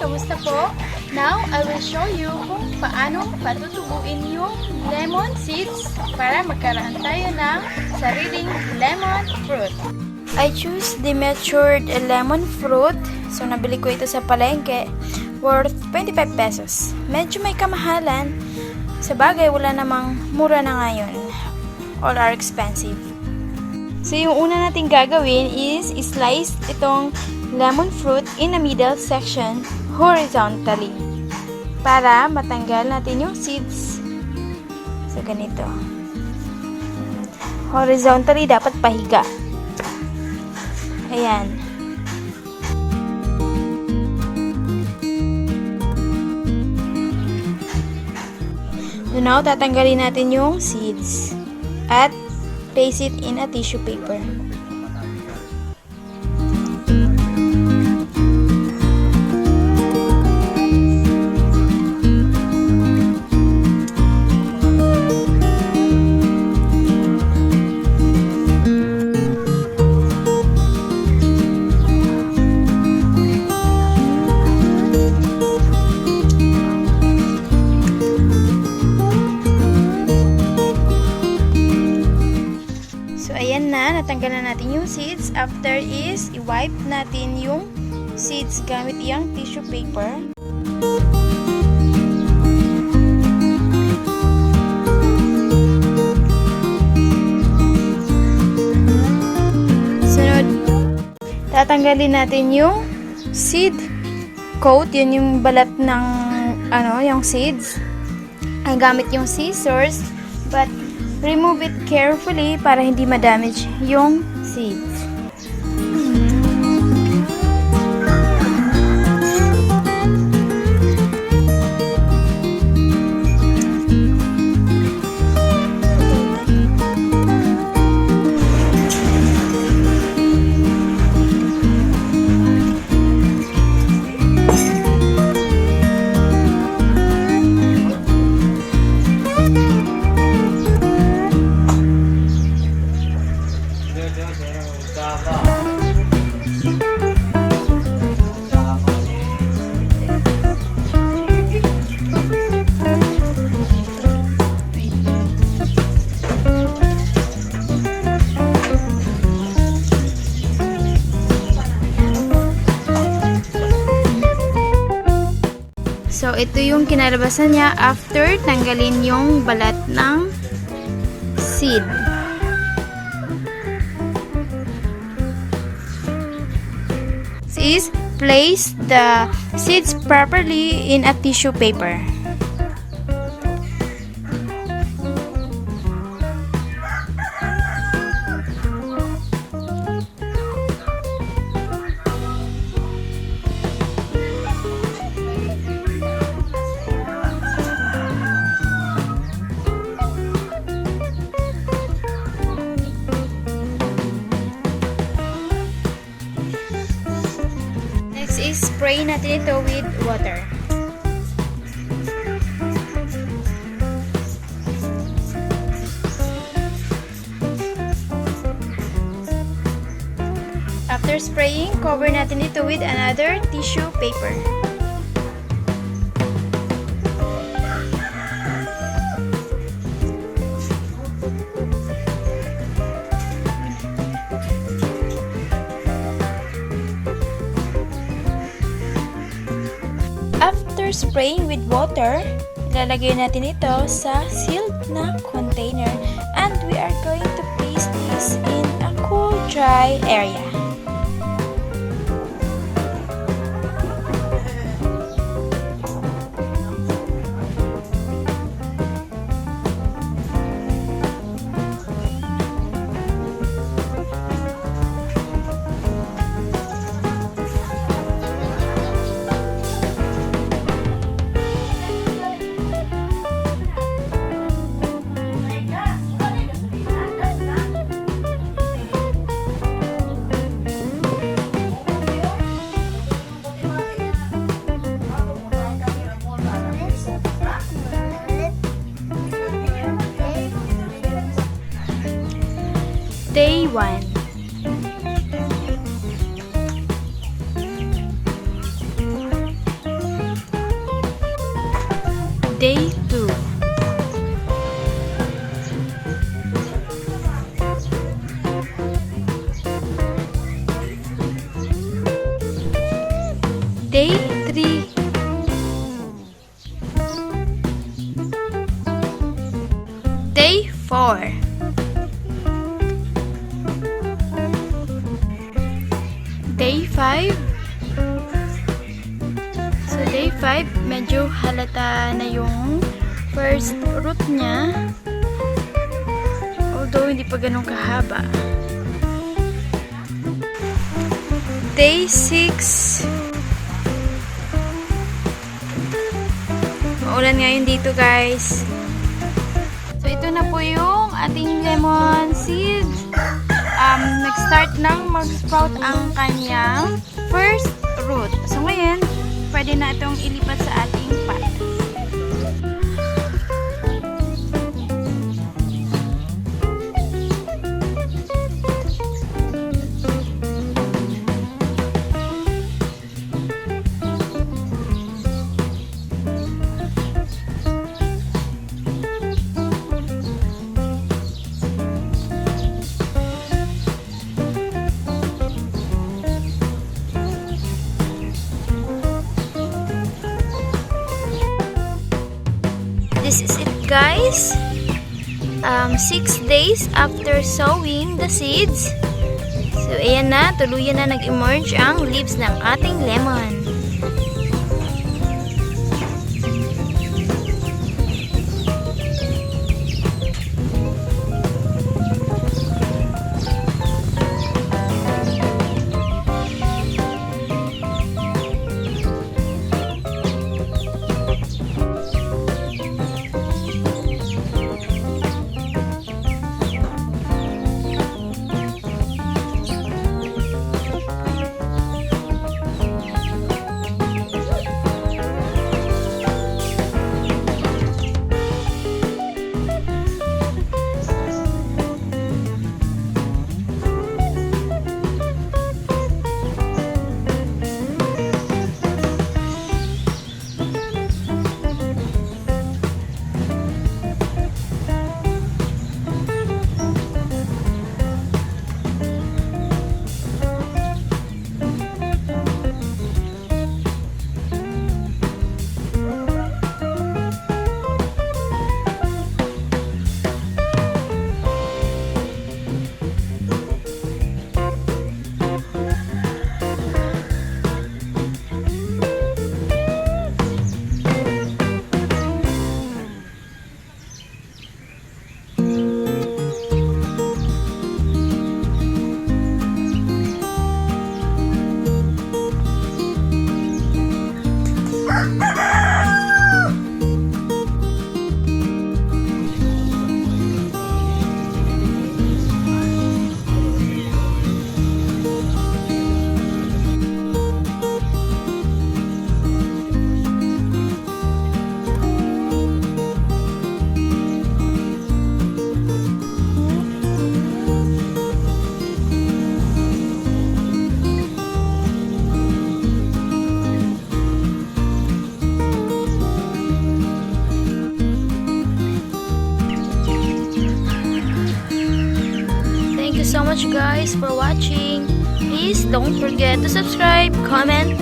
Kamusta po? Now, I will show you kung paano patutubuin yung lemon seeds para magkaroon tayo ng sariling lemon fruit. I choose the matured lemon fruit. So, nabili ko ito sa palengke worth 25 pesos. Medyo may kamahalan. Sa bagay, wala namang mura na ngayon. All are expensive. So, yung una natin gagawin is slice itong lemon fruit in the middle section horizontally para matanggal natin yung seeds. So, ganito. Horizontally, dapat pahiga. Ayan. So, now, tatanggalin natin yung seeds at place it in a tissue paper. Ayan na, natanggal na natin yung seeds. After is, i-wipe natin yung seeds gamit yung tissue paper. Sunod, tatanggalin natin yung seed coat, yun yung balat ng yung seeds. Ay gamit yung scissors, but remove it carefully para hindi ma-damage yung seeds. So, ito yung kinalabasan niya after tanggalin yung balat ng seed. Is place the seeds properly in a tissue paper. Spray natin ito with water. After spraying, cover natin ito with another tissue paper. After spraying with water, ilalagay natin ito sa sealed na container and we are going to place this in a cool, dry area. Day 1. Day 3. Day 4. Day 5. So day 5, medyo halata na yung first root niya. Although hindi pa ganun kahaba. Day 6. Maulan ngayon dito, guys. So ito na po yung ating lemon seeds. Nag-start nang mag-sprout ang kanyang first root. So ngayon, pwede na itong ilipat sa ating pot. This is it, guys. 6 days after sowing the seeds. So, ayan na. Tuluyan na nag-emerge ang leaves ng ating lemon. So much, guys, for watching. Please don't forget to subscribe, comment,